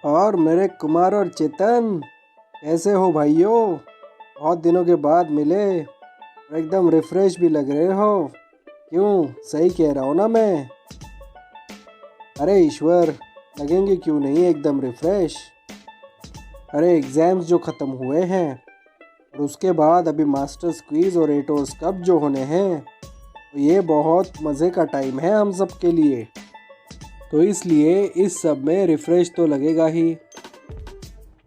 और मेरे कुमार और चेतन, कैसे हो भाइयों? बहुत दिनों के बाद मिले और एकदम रिफ्रेश भी लग रहे हो। क्यों, सही कह रहा हूँ ना मैं? अरे ईश्वर, लगेंगे क्यों नहीं एकदम रिफ्रेश। अरे एग्ज़ाम्स जो ख़त्म हुए हैं और उसके बाद अभी मास्टर्स क्विज़ और एटोर्स कप जो होने हैं, तो ये बहुत मज़े का टाइम है हम सब के लिए। तो इसलिए इस सब में रिफ्रेश तो लगेगा ही।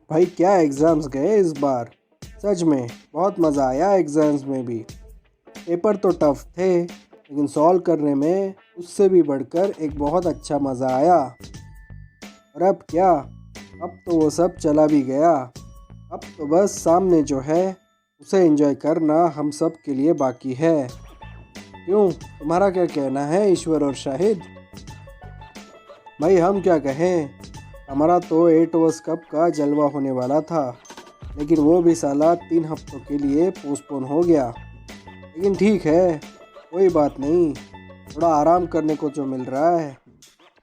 भाई क्या एग्ज़ाम्स गए इस बार, सच में बहुत मज़ा आया एग्ज़ाम्स में भी। पेपर तो टफ थे लेकिन सॉल्व करने में उससे भी बढ़कर एक बहुत अच्छा मज़ा आया। और अब क्या, अब तो वो सब चला भी गया। अब तो बस सामने जो है उसे एंजॉय करना हम सब के लिए बाकी है। क्यों, तुम्हारा क्या कहना है ईश्वर और शाहिद? भाई हम क्या कहें, हमारा तो 8 ओवर्स कप का जलवा होने वाला था, लेकिन वो भी साला 3 हफ्तों के लिए पोस्टपोन हो गया। लेकिन ठीक है, कोई बात नहीं, थोड़ा आराम करने को जो मिल रहा है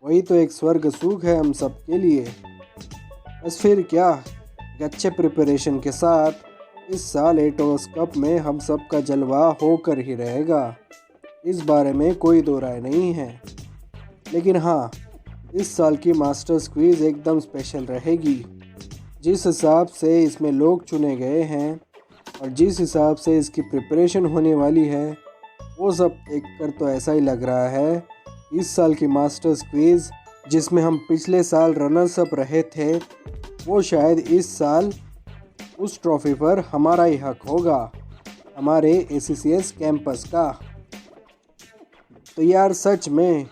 वही तो एक स्वर्ग सुख है हम सब के लिए। बस फिर क्या, एक अच्छे प्रिपरेशन के साथ इस साल 8 ओवर्स कप में हम सब का जलवा होकर ही रहेगा, इस बारे में कोई दो राय नहीं है। लेकिन हाँ, इस साल की मास्टर्स क्वीज़ एकदम स्पेशल रहेगी। जिस हिसाब से इसमें लोग चुने गए हैं और जिस हिसाब से इसकी प्रिपरेशन होने वाली है, वो सब देखकर तो ऐसा ही लग रहा है इस साल की मास्टर्स क्वीज़, जिसमें हम पिछले साल रनर्स अप रहे थे, वो शायद इस साल उस ट्रॉफी पर हमारा ही हक होगा, हमारे ACCS कैंपस का। तो यार सच में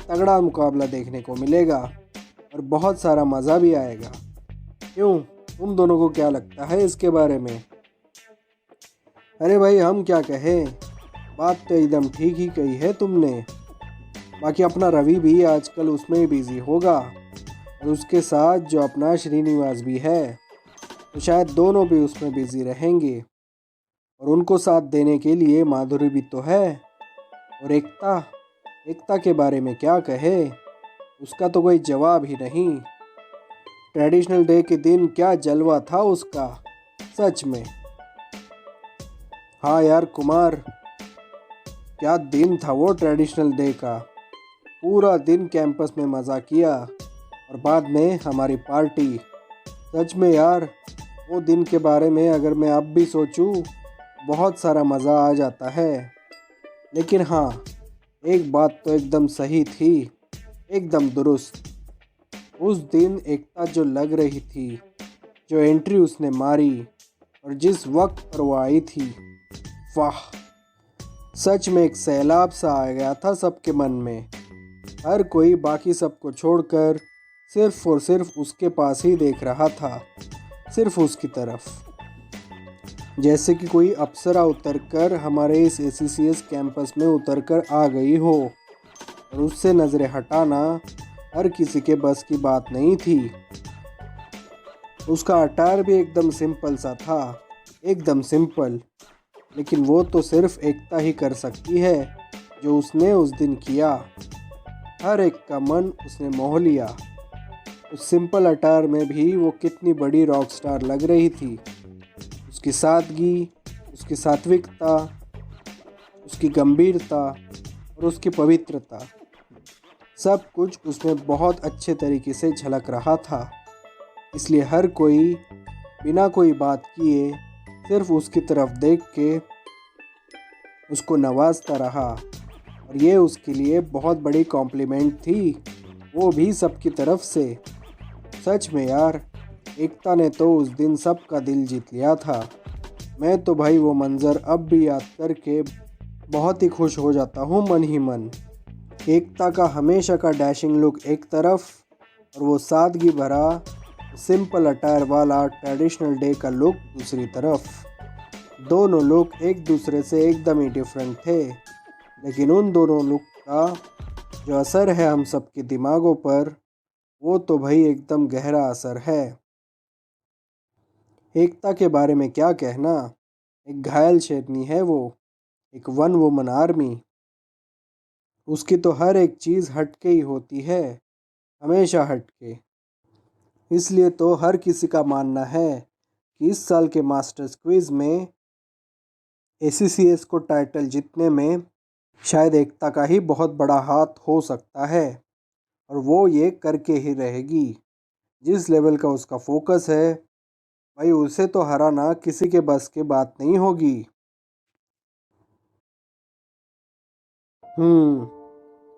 तगड़ा मुकाबला देखने को मिलेगा और बहुत सारा मज़ा भी आएगा। क्यों, तुम दोनों को क्या लगता है इसके बारे में? अरे भाई हम क्या कहें, बात तो एकदम ठीक ही कही है तुमने। बाकी अपना रवि भी आजकल उसमें ही बिज़ी होगा और उसके साथ जो अपना श्रीनिवास भी है, तो शायद दोनों भी उसमें बिज़ी रहेंगे। और उनको साथ देने के लिए माधुरी भी तो है। और एकता, एकता के बारे में क्या कहे, उसका तो कोई जवाब ही नहीं। ट्रेडिशनल डे के दिन क्या जलवा था उसका, सच में। हाँ यार कुमार, क्या दिन था वो ट्रेडिशनल डे का। पूरा दिन कैंपस में मज़ा किया और बाद में हमारी पार्टी। सच में यार, वो दिन के बारे में अगर मैं अब भी सोचूं, बहुत सारा मज़ा आ जाता है। लेकिन हाँ, एक बात तो एकदम सही थी, एकदम दुरुस्त। उस दिन एकता जो लग रही थी, जो एंट्री उसने मारी और जिस वक्त पर वो आई थी, वाह, सच में एक सैलाब सा आ गया था सबके मन में। हर कोई बाकी सबको छोड़कर सिर्फ और सिर्फ उसके पास ही देख रहा था, सिर्फ उसकी तरफ। जैसे कि कोई अप्सरा उतरकर हमारे इस ACCS कैंपस में उतरकर आ गई हो, और उससे नज़रें हटाना हर किसी के बस की बात नहीं थी। उसका अटायर भी एकदम सिंपल सा था, एकदम सिंपल। लेकिन वो तो सिर्फ एकता ही कर सकती है जो उसने उस दिन किया। हर एक का मन उसने मोह लिया। उस सिंपल अटायर में भी वो कितनी बड़ी रॉक स्टार लग रही थी। उसकी सादगी, उसकी सात्विकता, उसकी गंभीरता और उसकी पवित्रता, सब कुछ उसमें बहुत अच्छे तरीके से झलक रहा था। इसलिए हर कोई बिना कोई बात किए सिर्फ उसकी तरफ देख के उसको नवाजता रहा। और ये उसके लिए बहुत बड़ी कॉम्प्लीमेंट थी, वो भी सबकी तरफ से। सच में यार, एकता ने तो उस दिन सबका दिल जीत लिया था। मैं तो भाई वो मंज़र अब भी याद करके बहुत ही खुश हो जाता हूँ मन ही मन। एकता का हमेशा का डैशिंग लुक एक तरफ और वो सादगी भरा सिंपल अटायर वाला ट्रेडिशनल डे का लुक दूसरी तरफ। दोनों लुक एक दूसरे से एकदम ही डिफरेंट थे, लेकिन उन दोनों लुक का जो असर है हम सबके दिमागों पर, वो तो भाई एकदम गहरा असर है। एकता के बारे में क्या कहना, एक घायल शेरनी है वो, एक वन वुमन आर्मी। उसकी तो हर एक चीज़ हटके ही होती है, हमेशा हटके। इसलिए तो हर किसी का मानना है कि इस साल के मास्टर्स क्विज में ACCS को टाइटल जीतने में शायद एकता का ही बहुत बड़ा हाथ हो सकता है, और वो ये करके ही रहेगी। जिस लेवल का उसका फोकस है भाई, उसे तो हराना किसी के बस की बात नहीं होगी।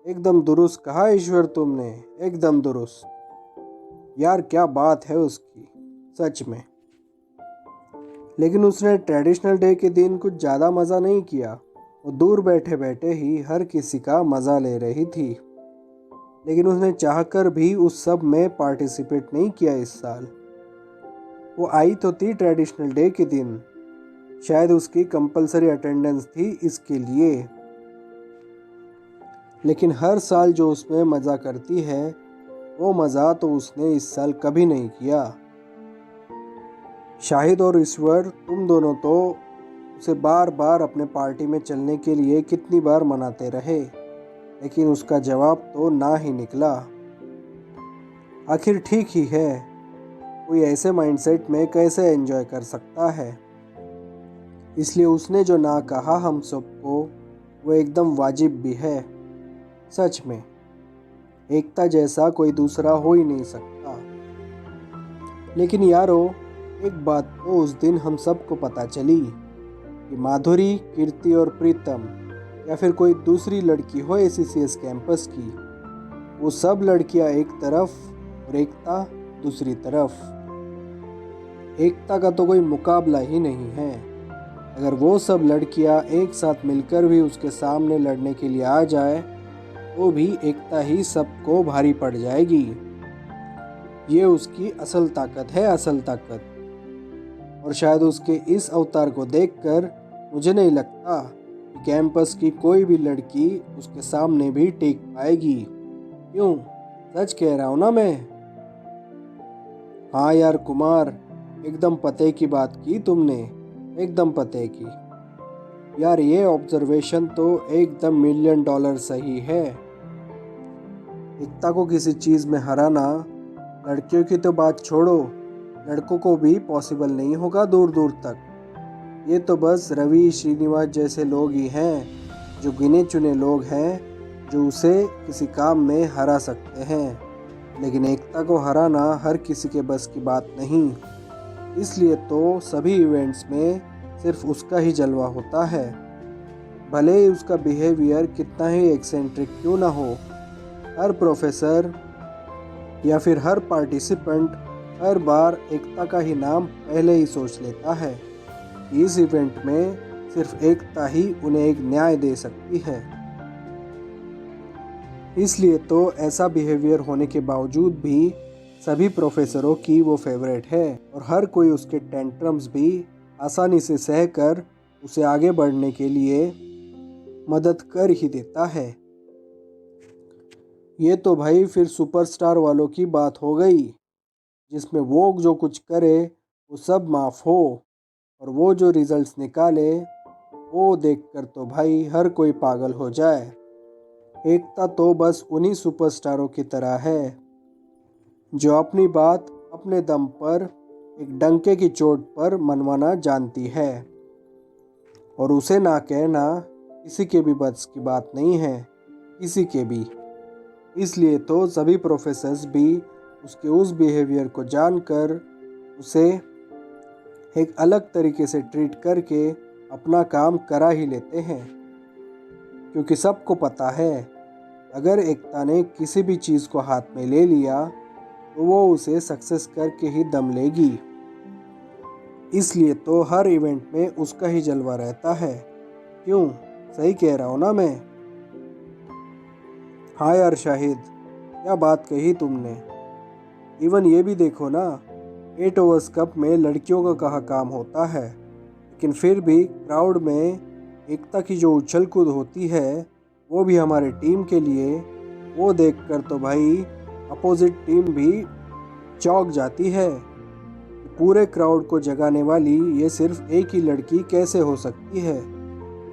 एकदम दुरुस्त कहा ईश्वर तुमने, एकदम दुरुस्त। यार क्या बात है उसकी, सच में। लेकिन उसने ट्रेडिशनल डे के दिन कुछ ज़्यादा मज़ा नहीं किया। वो दूर बैठे बैठे ही हर किसी का मज़ा ले रही थी। लेकिन उसने चाहकर भी उस सब में पार्टिसिपेट नहीं किया इस साल। वो आई तो थी ट्रेडिशनल डे के दिन, शायद उसकी कंपलसरी अटेंडेंस थी इसके लिए। लेकिन हर साल जो उसमें मज़ा करती है, वो मज़ा तो उसने इस साल कभी नहीं किया। शाहिद और ईश्वर तुम दोनों तो उसे बार बार अपने पार्टी में चलने के लिए कितनी बार मनाते रहे, लेकिन उसका जवाब तो ना ही निकला। आखिर ठीक ही है, कोई ऐसे माइंडसेट में कैसे एंजॉय कर सकता है। इसलिए उसने जो ना कहा हम सबको, वो एकदम वाजिब भी है। सच में एकता जैसा कोई दूसरा हो ही नहीं सकता। लेकिन यारो, एक बात तो उस दिन हम सबको पता चली कि माधुरी, कीर्ति और प्रीतम, या फिर कोई दूसरी लड़की हो ACCS कैंपस की, वो सब लड़कियां एक तरफ और एकता दूसरी तरफ। एकता का तो कोई मुकाबला ही नहीं है। अगर वो सब लड़कियां एक साथ मिलकर भी उसके सामने लड़ने के लिए आ जाए, तो भी एकता ही सबको भारी पड़ जाएगी। ये उसकी असल ताकत है, असल ताकत। और शायद उसके इस अवतार को देखकर मुझे नहीं लगता कि कैंपस की कोई भी लड़की उसके सामने भी टिक पाएगी। क्यों, सच कह रहा हूँ ना मैं? हाँ यार कुमार, एकदम पते की बात की तुमने, एकदम पते की। यार ये ऑब्जर्वेशन तो एकदम $1,000,000 सही है। एकता को किसी चीज़ में हराना, लड़कियों की तो बात छोड़ो, लड़कों को भी पॉसिबल नहीं होगा दूर दूर तक। ये तो बस रवि, श्रीनिवास जैसे लोग ही हैं, जो गिने चुने लोग हैं, जो उसे किसी काम में हरा सकते हैं। लेकिन एकता को हराना हर किसी के बस की बात नहीं। इसलिए तो सभी इवेंट्स में सिर्फ उसका ही जलवा होता है, भले ही उसका बिहेवियर कितना ही एक्सेंट्रिक क्यों ना हो। हर प्रोफेसर या फिर हर पार्टिसिपेंट हर बार एकता का ही नाम पहले ही सोच लेता है कि इस इवेंट में सिर्फ एकता ही उन्हें एक न्याय दे सकती है। इसलिए तो ऐसा बिहेवियर होने के बावजूद भी सभी प्रोफेसरों की वो फेवरेट है, और हर कोई उसके टेंट्रम्स भी आसानी से सहकर उसे आगे बढ़ने के लिए मदद कर ही देता है। ये तो भाई फिर सुपरस्टार वालों की बात हो गई, जिसमें वो जो कुछ करे वो सब माफ़ हो, और वो जो रिजल्ट्स निकाले वो देखकर तो भाई हर कोई पागल हो जाए। एकता तो बस उन्हीं सुपरस्टारों की तरह है, जो अपनी बात अपने दम पर एक डंके की चोट पर मनवाना जानती है, और उसे ना कहना किसी के भी बस की बात नहीं है, किसी के भी। इसलिए तो सभी प्रोफेसर्स भी उसके उस बिहेवियर को जानकर उसे एक अलग तरीके से ट्रीट करके अपना काम करा ही लेते हैं। क्योंकि सबको पता है, अगर एकता ने किसी भी चीज़ को हाथ में ले लिया तो वो उसे सक्सेस करके ही दम लेगी। इसलिए तो हर इवेंट में उसका ही जलवा रहता है। क्यों, सही कह रहा हूँ ना मैं? हाँ यार शाहिद, क्या बात कही तुमने। इवन ये भी देखो ना, 8 ओवर्स कप में लड़कियों का कहाँ काम होता है, लेकिन फिर भी क्राउड में एकता की जो उछल कूद होती है, वो भी हमारे टीम के लिए, वो देखकर तो भाई अपोजिट टीम भी चौंक जाती है। पूरे क्राउड को जगाने वाली ये सिर्फ एक ही लड़की कैसे हो सकती है।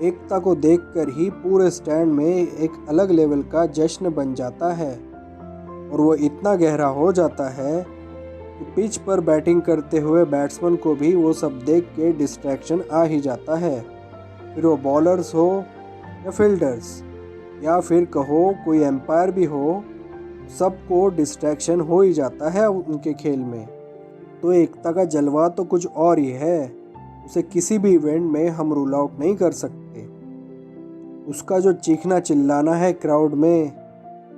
एकता को देखकर ही पूरे स्टैंड में एक अलग लेवल का जश्न बन जाता है, और वो इतना गहरा हो जाता है कि पिच पर बैटिंग करते हुए बैट्समैन को भी वो सब देख के डिस्ट्रैक्शन आ ही जाता है, फिर वो बॉलर्स हो या फील्डर्स या फिर कहो कोई एम्पायर भी हो, सबको डिस्ट्रैक्शन हो ही जाता है उनके खेल में। तो एकता का जलवा तो कुछ और ही है, उसे किसी भी इवेंट में हम रूल आउट नहीं कर सकते। उसका जो चीखना चिल्लाना है क्राउड में,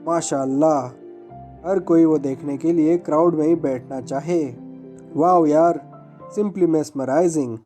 माशाल्लाह, हर कोई वो देखने के लिए क्राउड में ही बैठना चाहे। वाह यार, सिंपली मेस्मराइजिंग।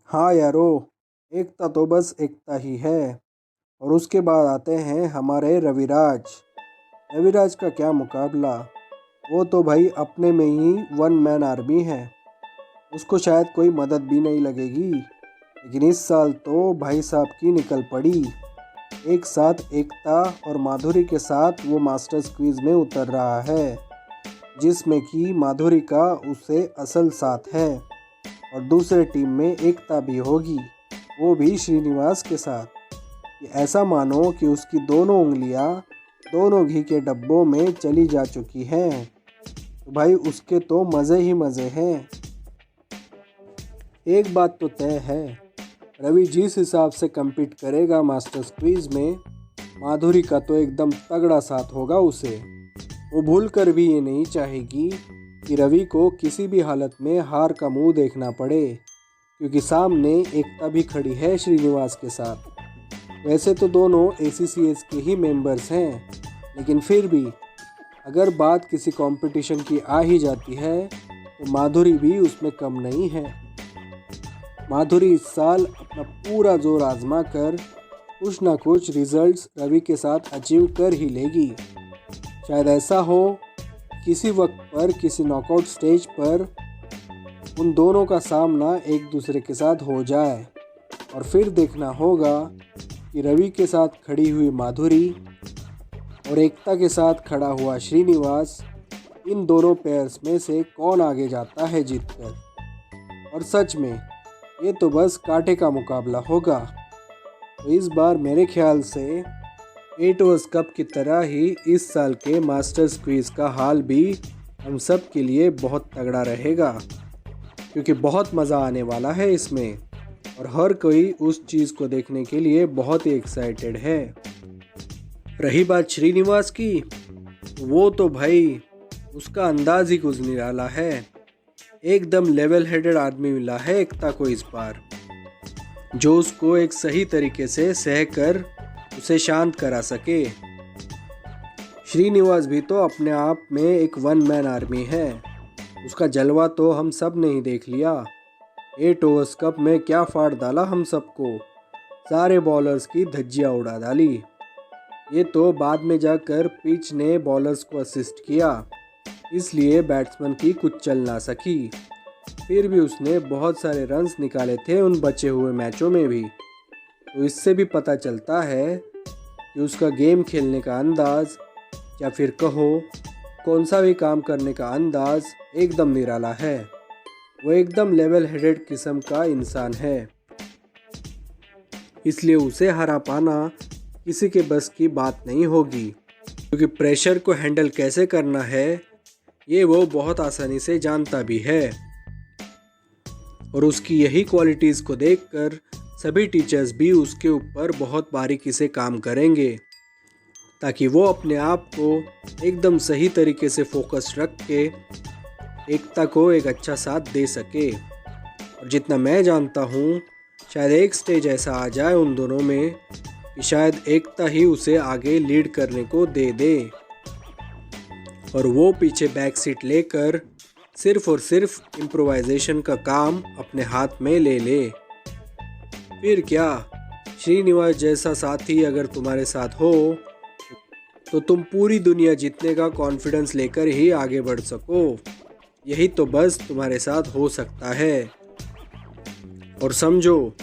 हाँ यारो, एकता तो बस एकता ही है। और उसके बाद आते हैं हमारे रविराज। रविराज का क्या मुकाबला, वो तो भाई अपने में ही वन मैन आर्मी है। उसको शायद कोई मदद भी नहीं लगेगी, लेकिन इस साल तो भाई साहब की निकल पड़ी। एक साथ एकता और माधुरी के साथ वो मास्टर्स क्विज में उतर रहा है, जिसमें कि माधुरी का उससे असल साथ है और दूसरे टीम में एकता भी होगी, वो भी श्रीनिवास के साथ। ये ऐसा मानो कि उसकी दोनों उंगलियां दोनों घी के डब्बों में चली जा चुकी हैं। तो भाई उसके तो मज़े ही मज़े हैं। एक बात तो तय है, रवि जिस हिसाब से compete करेगा मास्टर्स क्विज में, माधुरी का तो एकदम तगड़ा साथ होगा उसे। वो भूल कर भी ये नहीं चाहेगी कि रवि को किसी भी हालत में हार का मुंह देखना पड़े, क्योंकि सामने एकता भी खड़ी है श्रीनिवास के साथ। वैसे तो दोनों ACCS के ही मेंबर्स हैं, लेकिन फिर भी अगर बात किसी कंपटीशन की आ ही जाती है तो माधुरी भी उसमें कम नहीं है। माधुरी इस साल अपना पूरा जोर आजमा कर कुछ ना कुछ रिजल्ट्स रवि के साथ अचीव कर ही लेगी। शायद ऐसा हो किसी वक्त पर किसी नॉकआउट स्टेज पर उन दोनों का सामना एक दूसरे के साथ हो जाए, और फिर देखना होगा कि रवि के साथ खड़ी हुई माधुरी और एकता के साथ खड़ा हुआ श्रीनिवास, इन दोनों पेयर्स में से कौन आगे जाता है जीतकर। और सच में ये तो बस कांटे का मुकाबला होगा। तो इस बार मेरे ख्याल से 8 ओवर्स कप की तरह ही इस साल के मास्टर्स क्विज का हाल भी हम सब के लिए बहुत तगड़ा रहेगा, क्योंकि बहुत मज़ा आने वाला है इसमें और हर कोई उस चीज़ को देखने के लिए बहुत ही एक्साइटेड है। रही बात श्रीनिवास की, वो तो भाई उसका अंदाज ही कुछ निराला है। एकदम लेवल हेडेड आदमी मिला है एकता को इस बार। जो उसको एक सही तरीके से सह कर उसे शांत करा सके। श्रीनिवास भी तो अपने आप में एक वन मैन आर्मी है। उसका जलवा तो हम सब ने ही देख लिया। 8 ओवर्स कप में क्या फाड़ डाला हम सबको, सारे बॉलर्स की धज्जियां उड़ा डाली। ये तो बाद में जाकर पिच ने बॉलर्स को असिस्ट किया, इसलिए बैट्समैन की कुछ चल ना सकी। फिर भी उसने बहुत सारे रन्स निकाले थे उन बचे हुए मैचों में भी। तो इससे भी पता चलता है कि उसका गेम खेलने का अंदाज, या फिर कहो कौन सा भी काम करने का अंदाज एकदम निराला है। वो एकदम लेवल हेडेड किस्म का इंसान है, इसलिए उसे हरा पाना किसी के बस की बात नहीं होगी, क्योंकि प्रेशर को हैंडल कैसे करना है ये वो बहुत आसानी से जानता भी है। और उसकी यही क्वालिटीज़ को देखकर सभी टीचर्स भी उसके ऊपर बहुत बारीकी से काम करेंगे, ताकि वो अपने आप को एकदम सही तरीके से फोकस रख के एकता को एक अच्छा साथ दे सके। और जितना मैं जानता हूँ, शायद एक स्टेज ऐसा आ जाए उन दोनों में कि शायद एकता ही उसे आगे लीड करने को दे दे और वो पीछे बैक सीट लेकर सिर्फ और सिर्फ इम्प्रोवाइजेशन का काम अपने हाथ में ले ले। फिर क्या, श्रीनिवास जैसा साथी अगर तुम्हारे साथ हो तो तुम पूरी दुनिया जीतने का कॉन्फिडेंस लेकर ही आगे बढ़ सको। यही तो बस तुम्हारे साथ हो सकता है। और समझो,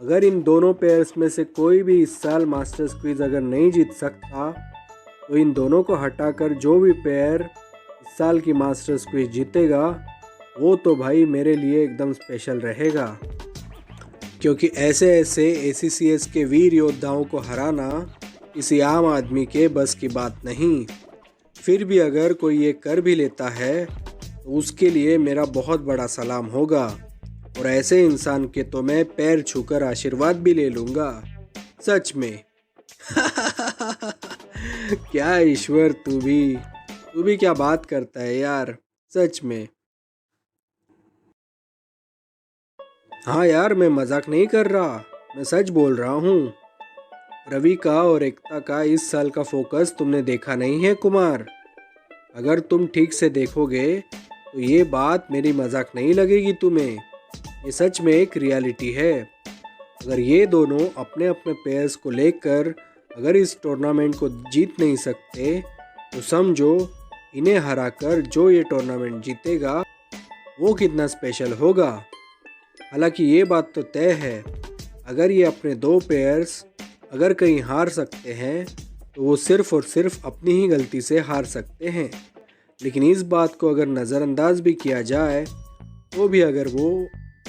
अगर इन दोनों पेयर्स में से कोई भी इस साल मास्टर्स क्विज अगर नहीं जीत सकता, तो इन दोनों को हटाकर जो भी पेयर इस साल की मास्टर्स क्विज जीतेगा वो तो भाई मेरे लिए एकदम स्पेशल रहेगा। क्योंकि ऐसे ऐसे ACCS के वीर योद्धाओं को हराना किसी आम आदमी के बस की बात नहीं। फिर भी अगर कोई ये कर भी लेता है तो उसके लिए मेरा बहुत बड़ा सलाम होगा, और ऐसे इंसान के तो मैं पैर छूकर आशीर्वाद भी ले लूँगा, सच में। क्या ईश्वर, तू भी क्या बात करता है यार, सच में। हाँ यार, मैं मजाक नहीं कर रहा, मैं सच बोल रहा हूँ। रवि का और एकता का इस साल का फोकस तुमने देखा नहीं है कुमार। अगर तुम ठीक से देखोगे तो ये बात मेरी मजाक नहीं लगेगी तुम्हें, ये सच में एक रियलिटी है। अगर ये दोनों अपने अपने पेयर्स को लेकर अगर इस टूर्नामेंट को जीत नहीं सकते तो समझो इन्हें हराकर जो ये टूर्नामेंट जीतेगा वो कितना स्पेशल होगा। हालांकि ये बात तो तय है, अगर ये अपने 2 पेयर्स अगर कहीं हार सकते हैं तो वो सिर्फ और सिर्फ अपनी ही गलती से हार सकते हैं। लेकिन इस बात को अगर नज़रअंदाज भी किया जाए तो भी अगर वो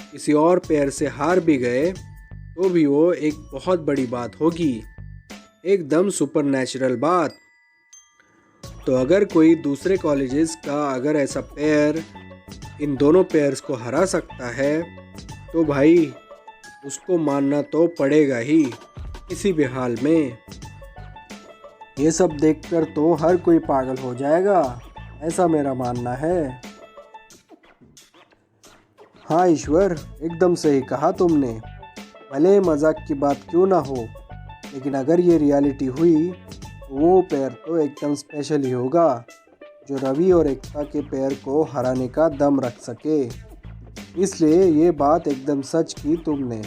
किसी और पेयर से हार भी गए तो भी वो एक बहुत बड़ी बात होगी, एकदम सुपर नेचुरल बात। तो अगर कोई दूसरे कॉलेजेस का अगर ऐसा पेयर इन दोनों पेयर्स को हरा सकता है तो भाई उसको मानना तो पड़ेगा ही किसी भी हाल में। ये सब देखकर तो हर कोई पागल हो जाएगा, ऐसा मेरा मानना है। हाँ ईश्वर, एकदम सही कहा तुमने। भले मजाक की बात क्यों ना हो, लेकिन अगर ये रियलिटी हुई तो वो पेयर तो एकदम स्पेशल ही होगा, जो रवि और एकता के पेयर को हराने का दम रख सके। इसलिए ये बात एकदम सच की तुमने।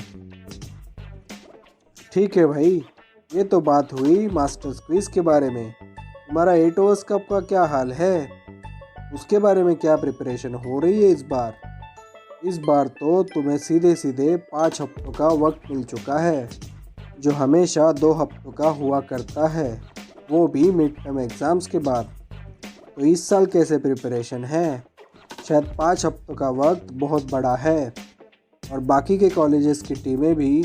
ठीक है भाई, ये तो बात हुई मास्टर्स क्विज के बारे में। तुम्हारा 8 ओवर्स कप का क्या हाल है, उसके बारे में क्या प्रिपरेशन हो रही है इस बार? इस बार तो तुम्हें सीधे सीधे 5 हफ्तों का वक्त मिल चुका है, जो हमेशा 2 हफ्तों का हुआ करता है, वो भी मिड टर्म एग्ज़ाम्स के बाद। तो इस साल कैसे प्रिपरेशन है? शायद 5 हफ्तों का वक्त बहुत बड़ा है, और बाकी के कॉलेजेस की टीमें भी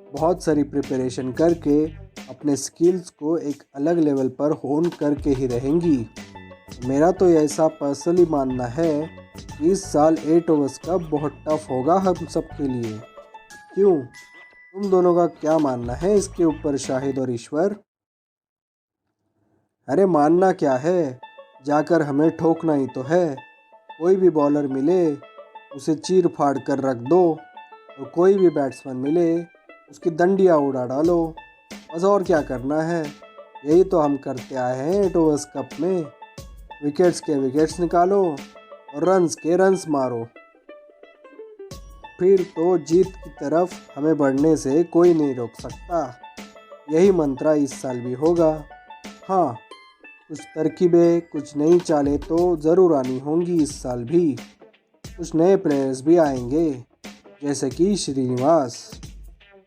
बहुत सारी प्रिपरेशन करके अपने स्किल्स को एक अलग लेवल पर होन करके ही रहेंगी। मेरा तो ऐसा पर्सनली मानना है कि इस साल 8 ओवर्स का बहुत टफ होगा हम सब के लिए। क्यों, तुम दोनों का क्या मानना है इसके ऊपर शाहिद और ईश्वर? अरे मानना क्या है, जाकर हमें ठोकना ही तो है। कोई भी बॉलर मिले उसे चीर फाड़ कर रख दो, और कोई भी बैट्समैन मिले उसकी डंडियाँ उड़ा डालो। बस और क्या करना है, यही तो हम करते आए हैं 8 ओवर्स कप में। विकेट्स के विकेट्स निकालो और रन्स के रन्स मारो, फिर तो जीत की तरफ हमें बढ़ने से कोई नहीं रोक सकता। यही मंत्रा इस साल भी होगा। हाँ, कुछ तरकीबें, कुछ नई चालें तो ज़रूर आनी होंगी इस साल भी। कुछ नए प्लेयर्स भी आएंगे, जैसे कि श्रीनिवास।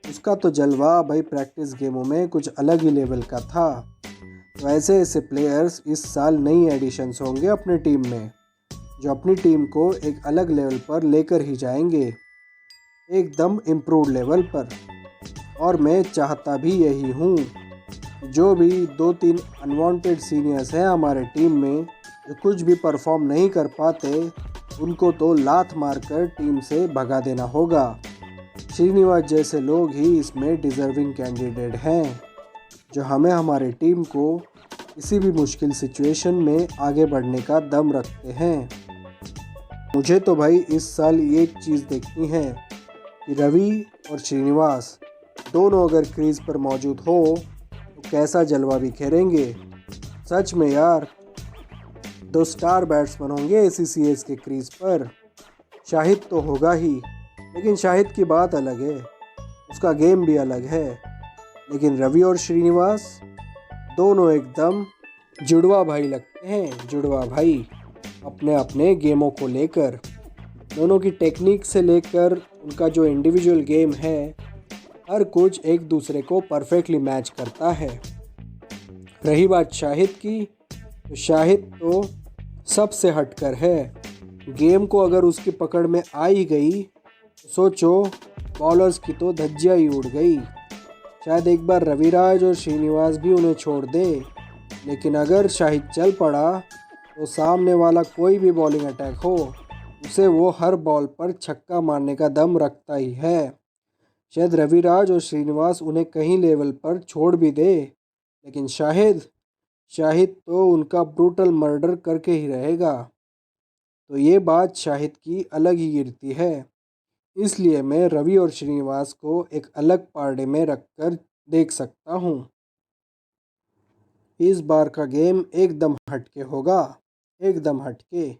उसका तो जलवा भाई प्रैक्टिस गेमों में कुछ अलग ही लेवल का था। तो ऐसे ऐसे प्लेयर्स इस साल नई एडिशंस होंगे अपने टीम में, जो अपनी टीम को एक अलग लेवल पर लेकर ही जाएंगे, एकदम इम्प्रूव लेवल पर। और मैं चाहता भी यही हूँ। जो भी 2-3 अनवांटेड सीनियर्स हैं हमारे टीम में, जो कुछ भी परफॉर्म नहीं कर पाते, उनको तो लात मारकर टीम से भगा देना होगा। श्रीनिवास जैसे लोग ही इसमें डिज़र्विंग कैंडिडेट हैं, जो हमें हमारे टीम को किसी भी मुश्किल सिचुएशन में आगे बढ़ने का दम रखते हैं। मुझे तो भाई इस साल ये चीज़ देखनी है कि रवि और श्रीनिवास दोनों अगर क्रीज पर मौजूद हो तो कैसा जलवा बिखेरेंगे। सच में यार, दो स्टार बैट्समैन होंगे ACCS के क्रीज पर। शाहिद तो होगा ही, लेकिन शाहिद की बात अलग है, उसका गेम भी अलग है। लेकिन रवि और श्रीनिवास दोनों एकदम जुड़वा भाई लगते हैं, जुड़वा भाई, अपने अपने गेमों को लेकर। दोनों की टेक्निक से लेकर उनका जो इंडिविजुअल गेम है, हर कुछ एक दूसरे को परफेक्टली मैच करता है। रही बात शाहिद की, तो शाहिद तो सबसे हटकर है। गेम को अगर उसकी पकड़ में आ ही गई तो सोचो, बॉलर्स की तो धज्जियाँ ही उड़ गई। शायद एक बार रविराज और श्रीनिवास भी उन्हें छोड़ दे, लेकिन अगर शाहिद चल पड़ा तो सामने वाला कोई भी बॉलिंग अटैक हो, उसे वो हर बॉल पर छक्का मारने का दम रखता ही है। शायद रविराज और श्रीनिवास उन्हें कहीं लेवल पर छोड़ भी दे, लेकिन शाहिद शाहिद तो उनका ब्रूटल मर्डर करके ही रहेगा। तो ये बात शाहिद की अलग ही गिरती है। इसलिए मैं रवि और श्रीनिवास को एक अलग पार्टी में रखकर देख सकता हूँ। इस बार का गेम एकदम हटके होगा, एकदम हटके।